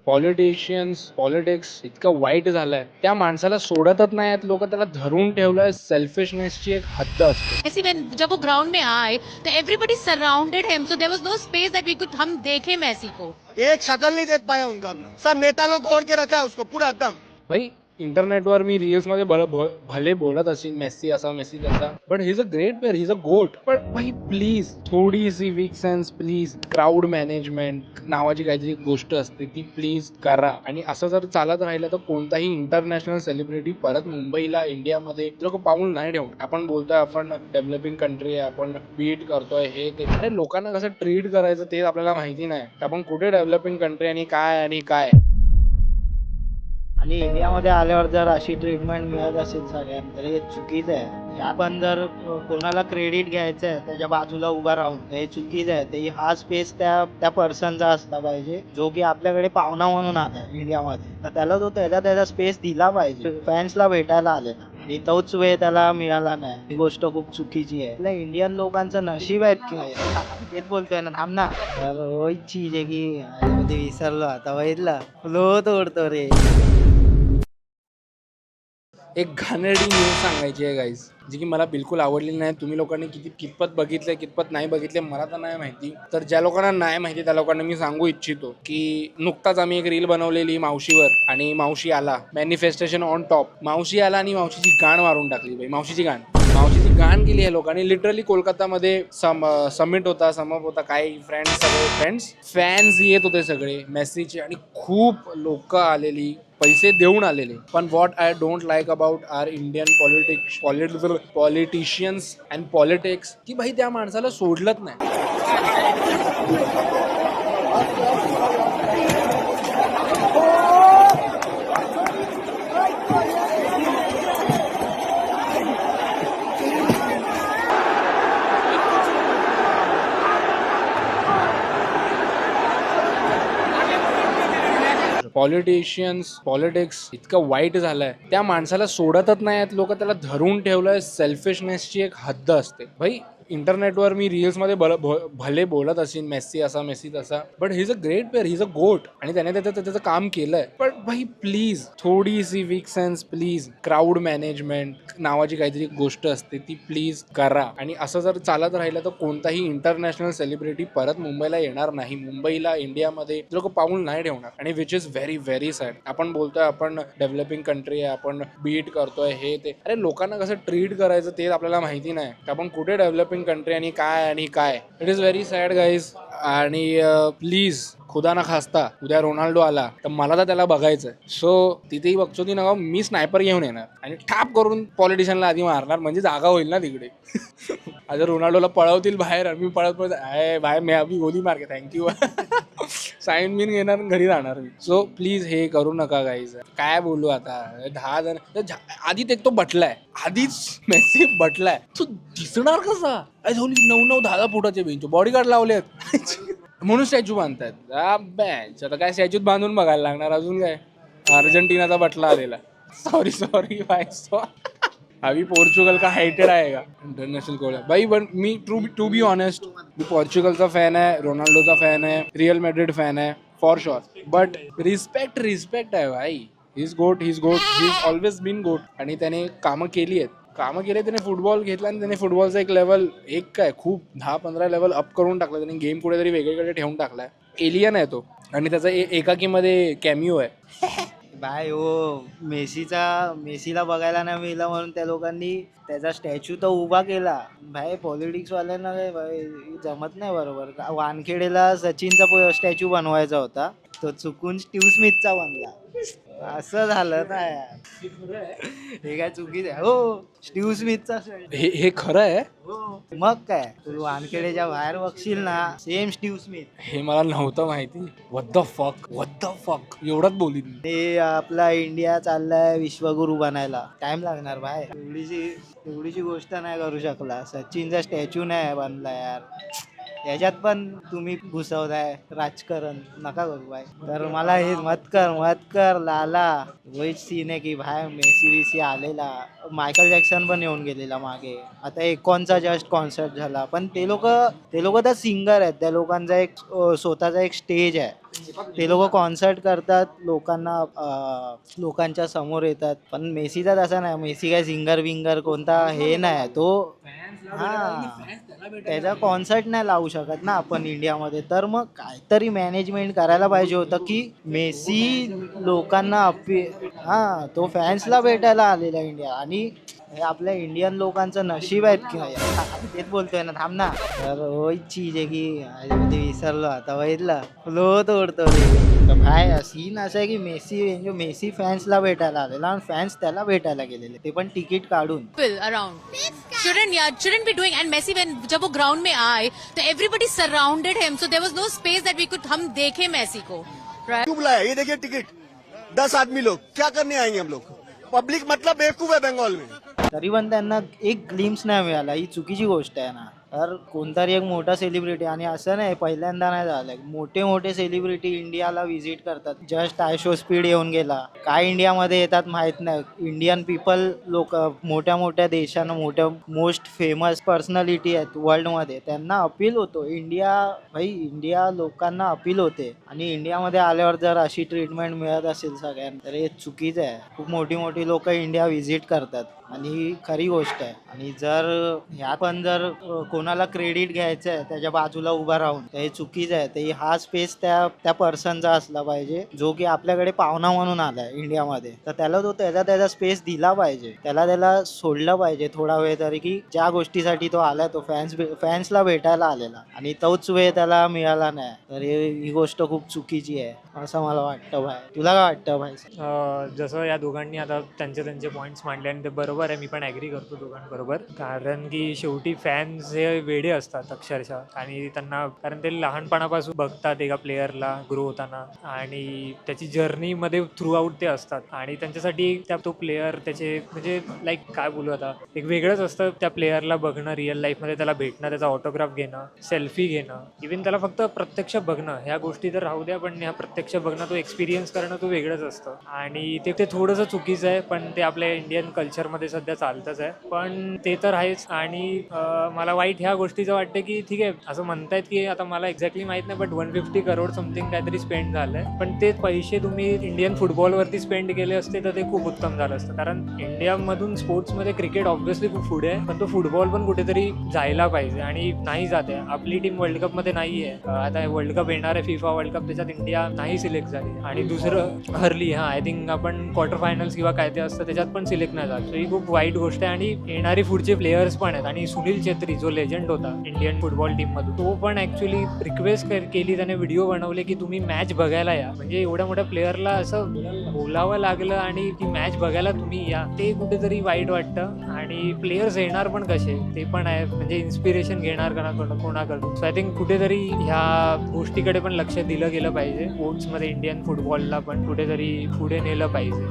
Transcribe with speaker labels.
Speaker 1: Politicians politics इतकं वाईट झालंय, त्या माणसाला सोडतच नाही आहेत लोक, त्याला धरून ठेवलंय. सेल्फिशनेसची एक हद्द असते.
Speaker 2: ऐसे when जब वो ग्राउंड में आए तो everybody surrounded him, so there was no space that we could हम देखे मेसी को.
Speaker 3: एक शक्ल नहीं देख पाया उनका, सब नेता लोग तोड़ के रखा है उसको पूरा एकदम.
Speaker 1: भाई इंटरनेटवर मी रील्स मध्ये भले बोलत असेल मेस्सी असा मेस्सी तसा, but he is a great player, he is a goat. But भाई प्लीज थोडीशी weak sense, please crowd management नावाची काहीतरी गोष्ट असते ती प्लीज करा. आणि असं जर चालत राहिलं तर कोणताही इंटरनॅशनल सेलिब्रिटी परत मुंबईला इंडियामध्ये लोक पाऊल नाही ठेवून. आपण बोलतोय आपण डेव्हलपिंग कंट्री आहे, आपण बीट करतोय हे ते, अरे लोकांना कसं ट्रीट करायचं ते आपल्याला माहिती नाही. आपण कुठे डेव्हलपिंग कंट्री आणि काय.
Speaker 4: आणि इंडियामध्ये आल्यावर जर अशी ट्रीटमेंट मिळत असेल सगळ्यांना तर हे चुकीचं आहे. आपण जर कोणाला क्रेडिट घ्यायचं आहे त्याच्या बाजूला उभा राहून, हे चुकीचं आहे. ते हा स्पेस त्या पर्सनचा असला पाहिजे जो की आपल्याकडे पाहुणा म्हणून आला इंडियामध्ये, तर त्याला तो त्याचा स्पेस दिला पाहिजे. फॅन्सला भेटायला आले ना, तोच वेळ त्याला मिळाला नाही, ही गोष्ट खूप चुकीची आहे. आपल्या इंडियन लोकांचं नशीब आहे की तेच बोलतोय ना, थांब ना. रोहितची जे की विसरलो आता, बघितलं लो तोडतो रे.
Speaker 1: एक घाणेरडी न्यूज सांगायची आहे गाईज, जी की मला बिलकुल आवडलेली नाही. तुम्ही लोकांनी कितपत बघितले कितपत नाही बघितले मला तर नाही माहिती. तर ज्या लोकांना नाही माहिती त्या लोकांना मी सांगू इच्छितो की नुकताच आम्ही एक रील बनवलेली मावशीवर, आणि मावशी आला मॅनिफेस्टेशन ऑन टॉप. मावशी आला आणि मावशीची गाण मारून टाकली. भाई मावशीची गाण केली आहे लोकांनी. लिटरली कोलकातामध्ये समिट होता, समप होता, काही फॅन्स येत होते सगळे मेस्सीचे, आणि खूप लोक आलेली, पैसे देऊन आलेले. पण what I don't like about our Indian politicians and politics, की भाई त्या माणसाला सोडलंच नाही. पॉलिटिक्स इतकं वाईट झालंय, त्या माणसाला सोडतच नाही आहेत लोक, त्याला धरून ठेवलंय. सेल्फिशनेसची एक हद्द असते. भाई इंटरनेटवर मी रील्स मध्ये भले बोलत असेल मेस्सी असा मेस्सी तसा, but he is a great player, he is a गोट. आणि त्याने त्याचं काम केलंय. बट भाई प्लीज थोडीशी weak sense, please crowd management नावाची काहीतरी गोष्ट असते ती प्लीज करा. आणि असं जर चालत राहिलं तर कोणताही इंटरनॅशनल सेलिब्रिटी परत मुंबईला येणार नाही. मुंबईला इंडियामध्ये लोक पाऊल नाही ठेवणार, आणि which is very very sad. आपण बोलतोय आपण डेव्हलपिंग कंट्री आहे, आपण बीट करतोय हे ते, अरे लोकांना कसं ट्रीट करायचं ते आपल्याला माहिती नाही. आपण कुठे डेव्हलपिंग कंट्री आणि काय. It is very sad guys. आणि प्लीज खुदा ना खास्ता उद्या रोनाल्डो आला तर मला तर त्याला बघायचंय. सो तिथेही बघतो ती नका, मी स्नायपर घेऊन येणार आणि ठाप करून पॉलिटिशियनला आधी मारणार, म्हणजे जागा होईल ना तिकडे. आता रोनाल्डोला पळवतील बाहेर, मी पळत बाहेर मी अभि गोली मार के थँक्यू साईन बिन घेणार, घरी जाणार मी. सो प्लीज हे करू नका गाईज. काय बोलू आता, 10 जण आधीच एक तो बटलाय, आधीच मेस्सी बटलाय, तो दिसणार कसा. 9-10 फुटाचे बेंच बॉडीगार्ड लावलेत म्हणून स्टॅच्यू बांधतात. आता काय स्टॅच्यूत बांधून बघायला लागणार, अजून काय. अर्जेंटिनाचा बटला आलेला. Sorry bye. अभी पोर्चुगल का हाइटेड आएगा इंटरनेशनल कोड भाई. पण मी टू बी ऑनेस्ट, मी पोर्चुगलचा फॅन आहे, रोनाल्डोचा फॅन आहे, रिअल मॅड्रिड फॅन आहे फॉर शुअर. बट रिस्पेक्ट आहे भाई. ही इज ऑलवेज बीन गोट. आणि त्याने कामं केली आहेत. त्याने फुटबॉल घेतला आणि त्याने फुटबॉलचा एक लेवल, एक काय खूप 10-15 लेवल अप करून टाकला त्याने. गेम कुठेतरी वेगळीकडे ठेवून टाकलाय. एलियन आहे तो. आणि त्याचा एकाकीमध्ये कॅमिओ आहे.
Speaker 4: बाय मेसीला बघायला नाही मिळालं म्हणून त्या लोकांनी त्याचा स्टॅच्यू तर उभा केला. भाई पॉलिटिक्स वाल्यांना भाई जमत नाही बरोबर. वानखेडेला सचिनचा स्टॅच्यू बनवायचा होता, तो चुकून स्टीव्ह स्मिथचा बनला. असं झालं ना यार, हे काय चुकीचं आहे. हो स्टीव्ह स्मिथचा
Speaker 1: हे खरं आहे.
Speaker 4: हो मग काय, तू वानखेडेच्या बाहेर बघशील ना, सेम स्टीव्ह स्मिथ.
Speaker 1: हे मला नव्हतं माहिती. व्हॉट द फक एवढंच बोलीन.
Speaker 4: ते आपला इंडिया चाललाय विश्वगुरु बनायला, टाइम लागणार भाई. एवढीची गोष्ट नाही करू शकला. सचिनचा स्टॅच्यू नाही बनला यार. याच्यात पण तुम्ही घुसवताय राजकारण, नका करू भाई. तर मला हे मत कर लाला. वहीच सीन आहे की भाई मेसी आलेला, मायकल जॅक्सन पण येऊन गेलेला मागे. आता एकोनचा जस्ट कॉन्सर्ट झाला. पण ते लोक तर सिंगर आहेत, त्या लोकांचा एक स्वतःचा एक स्टेज आहे. ते लोक कॉन्सर्ट करतात, लोकांच्या समोर येतात. पण मेसीचा तसा नाही. मेसी काय सिंगर विंगर कोणता हे नाही तो. हा, त्याचा कॉन्सर्ट नाही लावू शकत ना आपण इंडियामध्ये. तर मग काहीतरी मॅनेजमेंट करायला पाहिजे होतं की मेसी लोकांना हा, तो फॅन्सला भेटायला आलेला इंडिया. आणि हे आपल्या इंडियन लोकांचं नशीब आहेत की नाही, तेच बोलतोय ना. थांब ना. तर वही चीज आहे की ते विसरलो आता. बघितलं फ्लो तोडतो रे. तर भाई सीन असं आहे की मेसी फॅन्सला भेटायला आलेला आणि फॅन्स त्याला भेटायला गेलेले, ते पण तिकीट काढून.
Speaker 2: People around shouldn't be doing. And Messi, when जब वो ग्राउंड में आए तो everybody surrounded him, so there was no space that we could हम देखे मेसी को. Right?
Speaker 3: क्यों बुलाया? ये देखिए टिकट 10 आदमी लोग क्या करने आएंगे हम लोग? पब्लिक मतलब बेवकूफ है बंगाल में.
Speaker 4: तरी पण त्यांना एक ग्लिम्स नाही मिळाला. ही चुकीची गोष्ट आहे ना. तर कोणतरी एक मोठा सेलिब्रिटी, आणि असं नाही पहिल्यांदा नाही झालं, मोठे मोठे सेलिब्रिटी इंडियाला व्हिजिट करतात. जस्ट आयशो स्पीड येऊन गेला. काय इंडियामध्ये येतात माहित नाही. इंडियन पीपल लोक मोठ्या मोठ्या देशांना, मोठ्या मोस्ट फेमस पर्सनॅलिटी आहेत वर्ल्डमध्ये, त्यांना अपील होतो इंडिया लोकांना अपील होते. आणि इंडियामध्ये आल्यावर जर अशी ट्रीटमेंट मिळत असेल सगळ्यांना तर हे चुकीचं आहे. खूप मोठी मोठी लोक इंडिया व्हिजिट करतात आणि ही खरी गोष्ट आहे. आणि जर कोणाला क्रेडिट घ्यायचं आहे त्याच्या बाजूला उभा राहून, तर हे चुकीचं आहे. ते हा स्पेस त्या पर्सनचा असला पाहिजे जो की आपल्याकडे पाहुणा म्हणून आलाय इंडियामध्ये. तर त्याला त्याचा स्पेस दिला पाहिजे. त्याला सोडलं पाहिजे थोडा वेळ तरी, की ज्या गोष्टीसाठी तो आलाय, तो फॅन्सला भेटायला आलेला आणि तोच वेळ त्याला मिळाला नाही. तर ही गोष्ट खूप चुकीची आहे असं मला वाटतं भाई. तुला काय वाटतं भाई?
Speaker 5: जसं या दोघांनी आता त्यांचे पॉईंट्स मांडले आणि ते बरोबर आहे. मी पण ॲग्री करतो दोघांबरोबर. कारण की शेवटी फॅन्स हे वेडे असतात अक्षरशः. आणि कारण ते लहानपणापासून बघतात एका प्लेअरला ग्रो होताना आणि त्याची जर्नीमध्ये थ्रू आउट ते असतात. आणि त्यांच्यासाठी तो प्लेअर त्याचे म्हणजे लाईक काय बोलू आता, एक वेगळंच असतं त्या प्लेअरला बघणं, रिअल लाईफमध्ये त्याला भेटणं, त्याचा ऑटोग्राफ घेणं, सेल्फी घेणं, इव्हन त्याला फक्त प्रत्यक्ष बघणं. ह्या गोष्टी तर राहू द्या, पण ह्या प्रत्यक्ष बघणं, तो एक्सपिरियन्स करणं तो वेगळंच असतं. आणि ते थोडंसं चुकीचं आहे, पण ते आपल्या इंडियन कल्चरमध्ये सध्या चालतंच आहे. पण ते तर आहेच. आणि मला वाईट ह्या गोष्टीचं वाटतं की ठीक आहे, असं म्हणतायत की आता मला एक्झॅक्टली माहीत नाही, बट 150 करोड समथिंग काहीतरी स्पेंड झालंय. पण ते पैसे तुम्ही इंडियन फुटबॉलवरती स्पेंड केले असते तर ते खूप उत्तम झालं असतं. कारण इंडियामधून स्पोर्ट्समध्ये क्रिकेट ऑब्व्हियसली खूप पुढे आहे, पण तो फुटबॉल पण कुठेतरी जायला पाहिजे आणि नाही जाते. आपली टीम वर्ल्ड कपमध्ये नाही आहे. आता वर्ल्ड कप येणार आहे, फिफा वर्ल्ड कप, त्याच्यात इंडिया नाही सिलेक्ट झाली आणि दुसरं हरली. आय थिंक आपण क्वार्टर फायनल्स किंवा काय ते असतं त्याच्यात पण सिलेक्ट नाही झालं. ही खूप वाईट गोष्ट आहे. आणि येणारे पुढचे प्लेयर्स पण आहेत. आणि सुनील छेत्री जो लेजंड होता इंडियन फुटबॉल टीम मधून, तो पण ऍक्च्युली रिक्वेस्ट केली, त्याने व्हिडिओ बनवले की तुम्ही मॅच बघायला या. म्हणजे एवढ्या मोठ्या प्लेअरला असं बोलावं लागलं आणि ती मॅच बघायला तुम्ही या, ते कुठेतरी वाईट वाटतं. आणि प्लेयर्स येणार पण कसे ते पण आहे, म्हणजे इन्स्पिरेशन घेणार कोणाकडून. सो आय थिंक कुठेतरी ह्या गोष्टीकडे पण लक्ष दिलं गेलं पाहिजे. स्पोर्ट्समध्ये इंडियन फुटबॉलला पण कुठेतरी पुढे नेलं पाहिजे.